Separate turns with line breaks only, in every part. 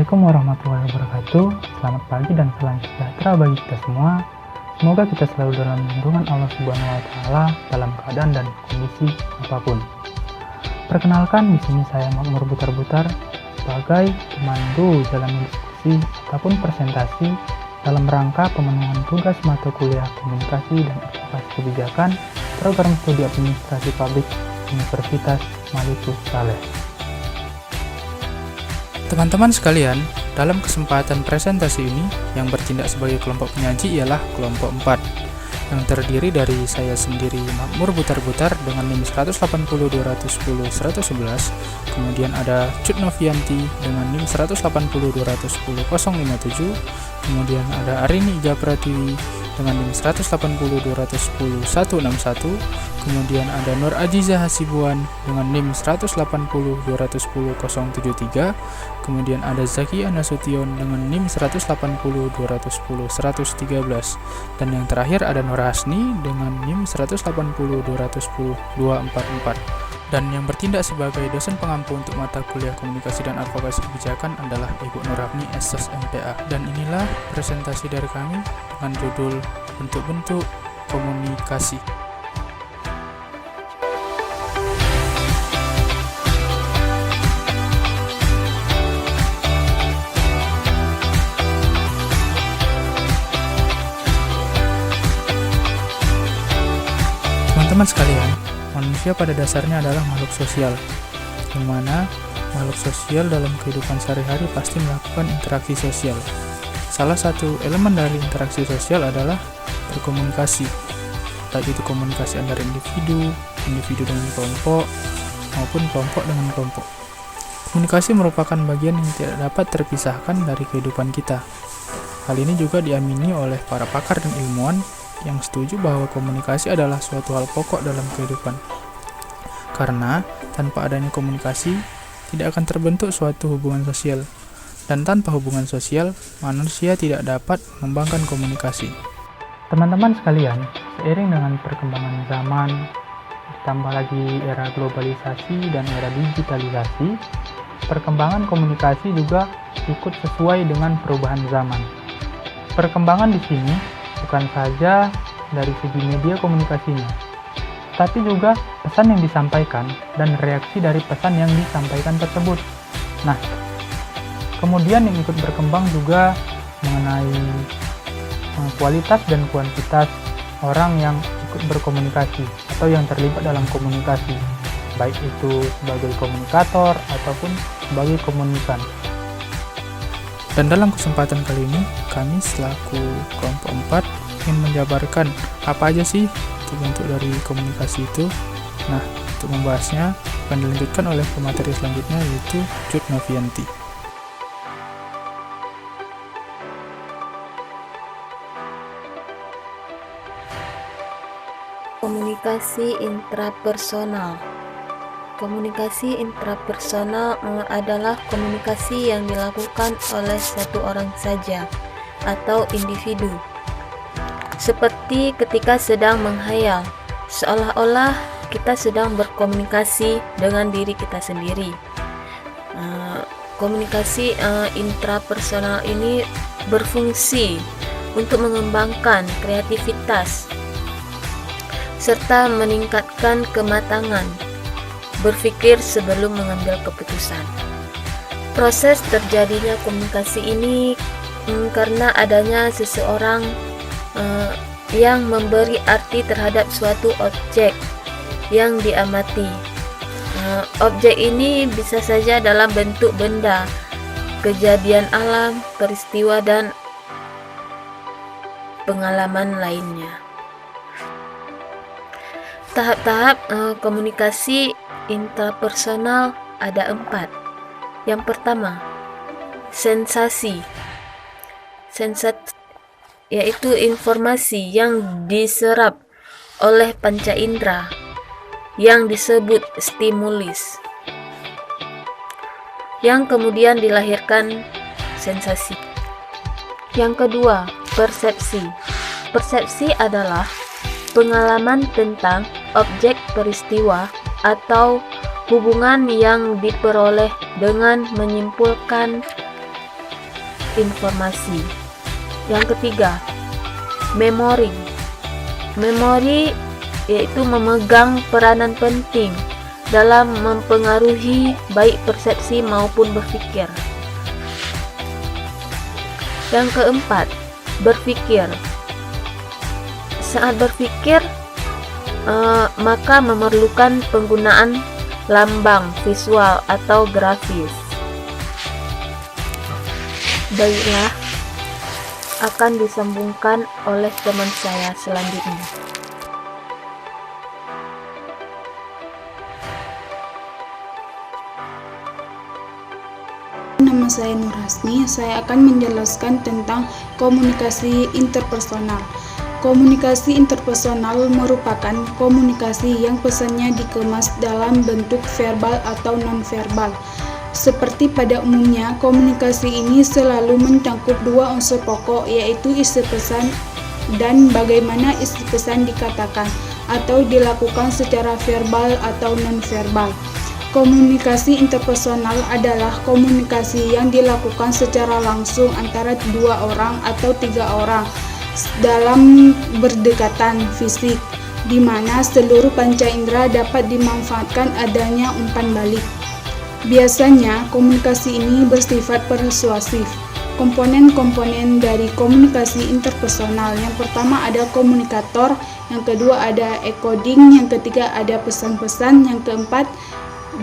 Assalamualaikum warahmatullahi wabarakatuh. Selamat pagi dan salam sejahtera bagi kita semua. Semoga kita selalu dalam lindungan Allah Subhanahu wa taala dalam keadaan dan kondisi apapun. Perkenalkan, di sini saya Makmur Butar-Butar sebagai pemandu dalam diskusi ataupun presentasi dalam rangka pemenuhan tugas mata kuliah komunikasi dan advokasi kebijakan program studi administrasi publik Universitas Malikus Saleh.
Teman-teman sekalian, dalam kesempatan presentasi ini yang bertindak sebagai kelompok penyaji ialah kelompok 4 yang terdiri dari saya sendiri Makmur Butar-Butar dengan NIM 180210111, kemudian ada Cut Novianti dengan NIM 180210057, kemudian ada Arini Ija Pratiwi dengan NIM 180210161, kemudian ada Nur Ajiza Hasibuan dengan NIM 180210073, kemudian ada Zakia Nasution dengan NIM 180210113, dan yang terakhir ada Nur Hasni dengan NIM 180210244. Dan yang bertindak sebagai dosen pengampu untuk mata kuliah komunikasi dan advokasi kebijakan adalah Ibu Nurhafni SS MPA. Dan inilah presentasi dari kami dengan judul bentuk-bentuk komunikasi. Teman-teman sekalian, manusia pada dasarnya adalah makhluk sosial, di mana makhluk sosial dalam kehidupan sehari-hari pasti melakukan interaksi sosial. Salah satu elemen dari interaksi sosial adalah berkomunikasi, baik itu komunikasi antara individu dengan kelompok, maupun kelompok dengan kelompok. Komunikasi merupakan bagian yang tidak dapat terpisahkan dari kehidupan kita. Hal ini juga diamini oleh para pakar dan ilmuwan yang setuju bahwa komunikasi adalah suatu hal pokok dalam kehidupan. Karena tanpa adanya komunikasi, tidak akan terbentuk suatu hubungan sosial. Dan tanpa hubungan sosial, manusia tidak dapat mengembangkan komunikasi.
Teman-teman sekalian, seiring dengan perkembangan zaman, ditambah lagi era globalisasi dan era digitalisasi, perkembangan komunikasi juga ikut sesuai dengan perubahan zaman. Perkembangan di sini bukan saja dari segi media komunikasinya, tapi juga pesan yang disampaikan dan reaksi dari pesan yang disampaikan tersebut. Nah, kemudian yang ikut berkembang juga mengenai kualitas dan kuantitas orang yang ikut berkomunikasi atau yang terlibat dalam komunikasi, baik itu sebagai komunikator ataupun sebagai komunikan.
Dan dalam kesempatan kali ini, kami selaku kelompok 4 ingin menjabarkan apa aja sih bentuk dari komunikasi itu. Nah, untuk membahasnya akan dilanjutkan oleh pemateri selanjutnya, yaitu Cut Novianti.
Komunikasi intrapersonal. Komunikasi intrapersonal adalah komunikasi yang dilakukan oleh satu orang saja atau individu. Seperti ketika sedang menghayal, seolah-olah kita sedang berkomunikasi dengan diri kita sendiri. Komunikasi intrapersonal ini berfungsi untuk mengembangkan kreativitas serta meningkatkan kematangan berpikir sebelum mengambil keputusan. Proses terjadinya komunikasi ini karena adanya seseorang yang memberi arti terhadap suatu objek yang diamati. Objek ini bisa saja dalam bentuk benda, kejadian alam, peristiwa, dan pengalaman lainnya. Tahap-tahap komunikasi intrapersonal ada 4. Yang pertama, sensasi. Yaitu informasi yang diserap oleh panca indera yang disebut stimulus, yang kemudian dilahirkan sensasi. Yang kedua, persepsi. Persepsi adalah pengalaman tentang objek peristiwa atau hubungan yang diperoleh dengan menyimpulkan informasi. Yang ketiga, memori. Memori yaitu memegang peranan penting dalam mempengaruhi baik persepsi maupun berpikir. Yang keempat, berpikir. Saat berpikir, maka memerlukan penggunaan lambang, visual, atau grafis. Baiklah, akan disambungkan oleh teman saya selanjutnya.
Nama saya Nur Hasni, saya akan menjelaskan tentang komunikasi interpersonal. Komunikasi interpersonal merupakan komunikasi yang pesannya dikemas dalam bentuk verbal atau non-verbal. Seperti pada umumnya, komunikasi ini selalu mencakup dua unsur pokok, yaitu isi pesan dan bagaimana isi pesan dikatakan atau dilakukan secara verbal atau non-verbal. Komunikasi interpersonal adalah komunikasi yang dilakukan secara langsung antara dua orang atau tiga orang dalam berdekatan fisik, di mana seluruh panca indera dapat dimanfaatkan adanya umpan balik. Biasanya, komunikasi ini bersifat persuasif. Komponen-komponen dari komunikasi interpersonal, yang pertama ada komunikator, yang kedua ada encoding, yang ketiga ada pesan-pesan, yang keempat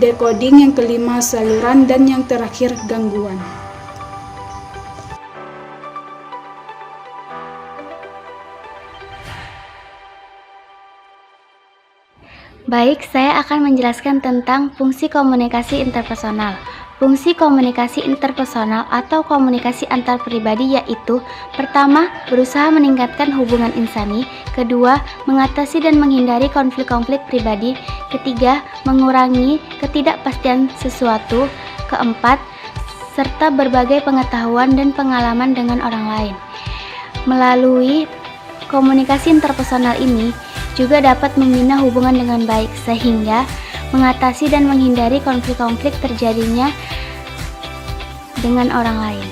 decoding, yang kelima saluran, dan yang terakhir gangguan.
Baik, saya akan menjelaskan tentang fungsi komunikasi interpersonal. Fungsi komunikasi interpersonal atau komunikasi antar pribadi yaitu: pertama, berusaha meningkatkan hubungan insani; kedua, mengatasi dan menghindari konflik-konflik pribadi; ketiga, mengurangi ketidakpastian sesuatu; keempat, serta berbagai pengetahuan dan pengalaman dengan orang lain. Melalui komunikasi interpersonal ini juga dapat membina hubungan dengan baik, sehingga mengatasi dan menghindari konflik-konflik terjadinya dengan orang lain.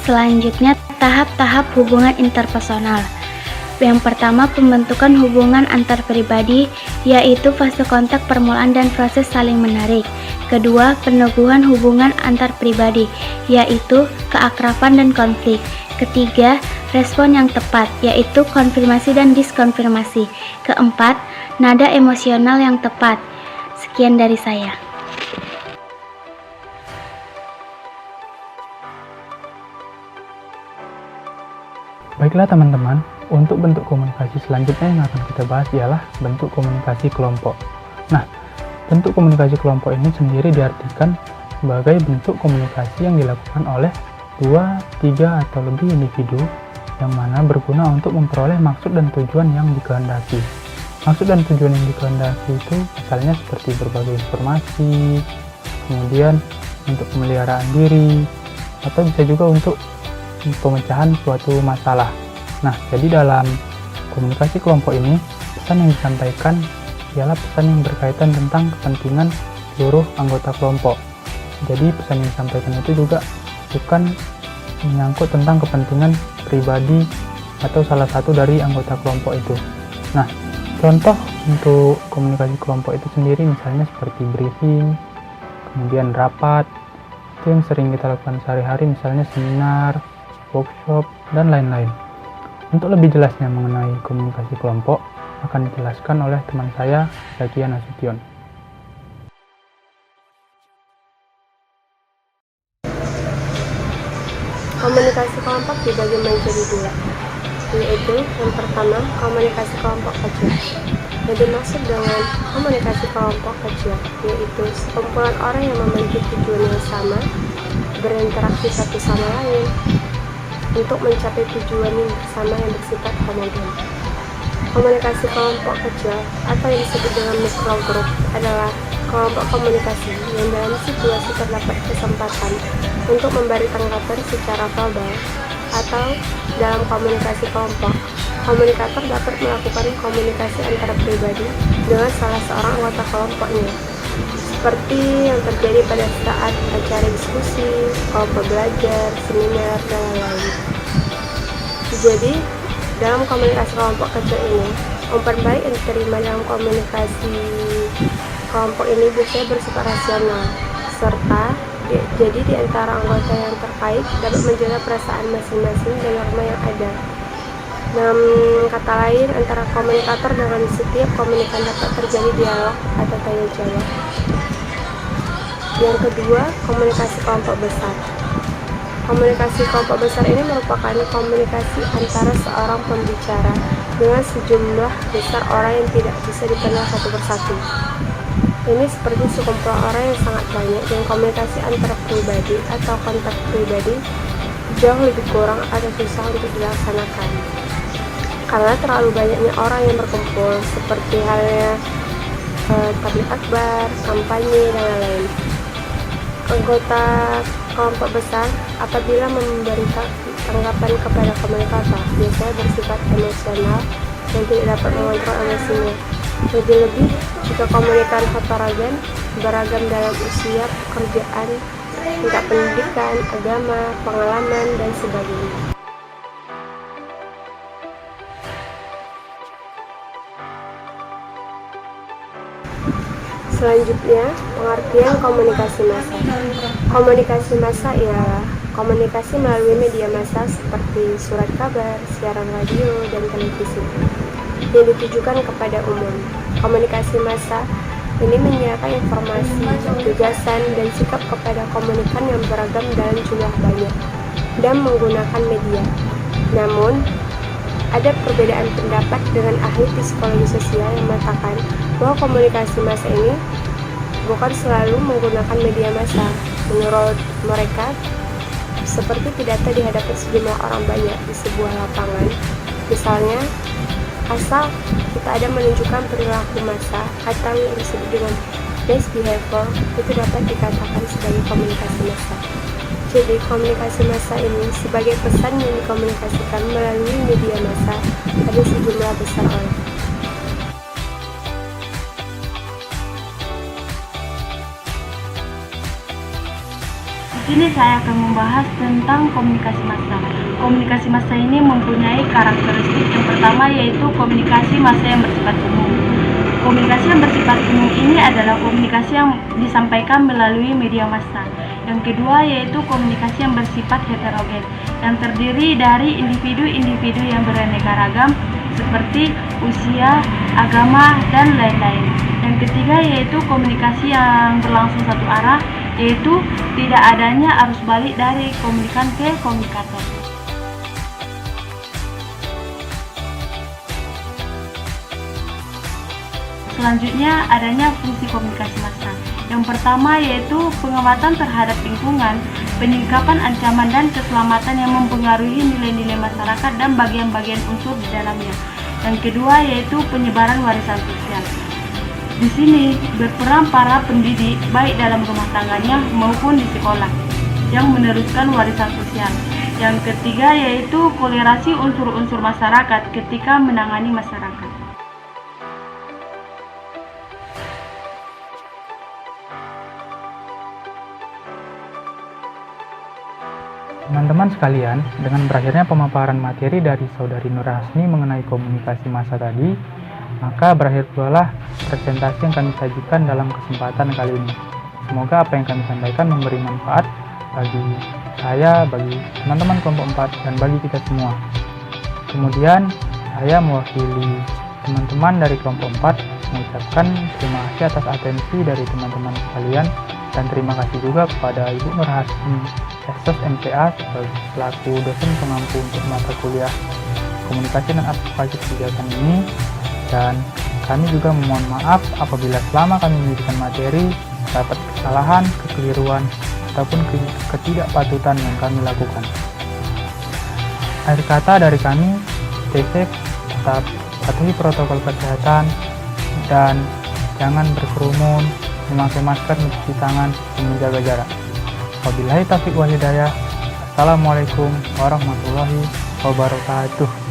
Selanjutnya, tahap-tahap hubungan interpersonal. Yang pertama, pembentukan hubungan antar pribadi, yaitu fase kontak permulaan dan proses saling menarik. Kedua, peneguhan hubungan antar pribadi, yaitu keakraban dan konflik. Ketiga, respon yang tepat, yaitu konfirmasi dan diskonfirmasi. Keempat, nada emosional yang tepat. Sekian dari saya.
Baiklah teman-teman, untuk bentuk komunikasi selanjutnya yang akan kita bahas ialah bentuk komunikasi kelompok. Nah, bentuk komunikasi kelompok ini sendiri diartikan sebagai bentuk komunikasi yang dilakukan oleh 2, 3, atau lebih individu yang mana berguna untuk memperoleh maksud dan tujuan yang dikehendaki. Maksud dan tujuan yang dikehendaki itu misalnya seperti berbagi informasi, kemudian untuk pemeliharaan diri, atau bisa juga untuk pemecahan suatu masalah. Nah, jadi dalam komunikasi kelompok ini, pesan yang disampaikan ialah pesan yang berkaitan tentang kepentingan seluruh anggota kelompok. Jadi pesan yang disampaikan itu juga bukan menyangkut tentang kepentingan pribadi atau salah satu dari anggota kelompok itu. Nah, contoh untuk komunikasi kelompok itu sendiri misalnya seperti briefing, kemudian rapat, itu yang sering kita lakukan sehari-hari, misalnya seminar, workshop, dan lain-lain. Untuk lebih jelasnya mengenai komunikasi kelompok, akan dijelaskan oleh teman saya, Zakia Nasution.
Komunikasi kelompok dibagi menjadi dua, yaitu yang pertama komunikasi kelompok kecil. Yang dimaksud dengan komunikasi kelompok kecil yaitu sekumpulan orang yang memiliki tujuan yang sama, berinteraksi satu sama lain untuk mencapai tujuan yang bersama yang bersifat homogen. Komunikasi kelompok kecil atau yang disebut dengan mikrogroup adalah kelompok komunikasi yang dalam situasi terdapat kesempatan untuk memberi tanggapan secara verbal, atau dalam komunikasi kelompok, komunikator dapat melakukan komunikasi antara pribadi dengan salah seorang anggota kelompoknya, seperti yang terjadi pada saat acara diskusi, kelompok belajar, seminar, dan lain-lain. Jadi, dalam komunikasi kelompok kecil ini, umpan balik yang diterima dalam komunikasi kelompok ini biasanya bersifat rasional, serta jadi di antara anggota yang terkait dapat menjaga perasaan masing-masing dan norma yang ada. Dalam kata lain, antara komunikator dengan setiap komunikan dapat terjadi dialog atau tanya jawab. Yang kedua, komunikasi kelompok besar. Komunikasi kelompok besar ini merupakan komunikasi antara seorang pembicara dengan sejumlah besar orang yang tidak bisa dikenal satu persatu. Ini seperti sekumpulan orang yang sangat banyak, dan komunikasi antara pribadi atau kontak pribadi jauh lebih kurang atau susah untuk dilaksanakan karena terlalu banyaknya orang yang berkumpul, seperti halnya tabligh akbar, kampanye, dan lain-lain. Anggota kelompok besar apabila memberikan tanggapan kepada komunikator biasanya bersifat emosional dan tidak dapat mengontrol emosinya. Lebih-lebih jika komunikan heterogen, beragam dalam usia, pekerjaan, tingkat pendidikan, agama, pengalaman, dan sebagainya. Selanjutnya, pengertian komunikasi massa. Komunikasi massa ialah komunikasi melalui media massa seperti surat kabar, siaran radio, dan televisi yang ditujukan kepada umum. Komunikasi massa ini menyerahkan informasi, gagasan, dan sikap kepada komunikan yang beragam dalam jumlah banyak dan menggunakan media. Namun, ada perbedaan pendapat dengan ahli psikologi sosial yang mengatakan bahwa komunikasi massa ini bukan selalu menggunakan media massa. Menurut mereka, seperti pidato di hadapan sejumlah orang banyak di sebuah lapangan, misalnya, asal kita ada menunjukkan perilaku massa atau yang disebut dengan best behavior, itu dapat dikatakan sebagai komunikasi massa. Jadi, komunikasi massa ini sebagai pesan yang dikomunikasikan melalui media massa pada sejumlah besar orang.
Di sini saya akan membahas tentang komunikasi massa. Komunikasi massa ini mempunyai karakteristik yang pertama, yaitu komunikasi massa yang bersifat umum. Komunikasi yang bersifat umum ini adalah komunikasi yang disampaikan melalui media massa. Yang kedua yaitu komunikasi yang bersifat heterogen, yang terdiri dari individu-individu yang beraneka ragam seperti usia, agama, dan lain-lain. Yang ketiga yaitu komunikasi yang berlangsung satu arah, yaitu tidak adanya arus balik dari komunikan ke komunikator. Selanjutnya adanya fungsi komunikasi massa. Yang pertama yaitu pengamatan terhadap lingkungan, penyikapan ancaman dan keselamatan yang mempengaruhi nilai-nilai masyarakat dan bagian-bagian unsur di dalamnya. Yang kedua yaitu penyebaran warisan sosial. Di sini berperan para pendidik baik dalam rumah tangganya maupun di sekolah yang meneruskan warisan sosial. Yang ketiga yaitu kolerasi unsur-unsur masyarakat ketika menangani masyarakat.
Teman-teman sekalian, dengan berakhirnya pemaparan materi dari Saudari Nur Hasni mengenai komunikasi massa tadi, maka berakhir pula presentasi yang kami sajikan dalam kesempatan kali ini. Semoga apa yang kami sampaikan memberi manfaat bagi saya, bagi teman-teman kelompok 4, dan bagi kita semua. Kemudian, saya mewakili teman-teman dari kelompok 4 mengucapkan terima kasih atas atensi dari teman-teman sekalian, dan terima kasih juga kepada Ibu Nur Hasni Esos MTA selaku dosen pengampu untuk mata kuliah komunikasi dan advokasi kebijakan ini. Dan kami juga memohon maaf apabila selama kami memberikan materi terdapat kesalahan, kekeliruan, ataupun ketidakpatutan yang kami lakukan. Akhir kata dari kami, stay safe, tetap patuhi protokol kesehatan, dan jangan berkerumun, memakai masker, mencuci tangan, dan menjaga jarak. Wabillahi taufiq wal hidayah. Assalamualaikum warahmatullahi wabarakatuh.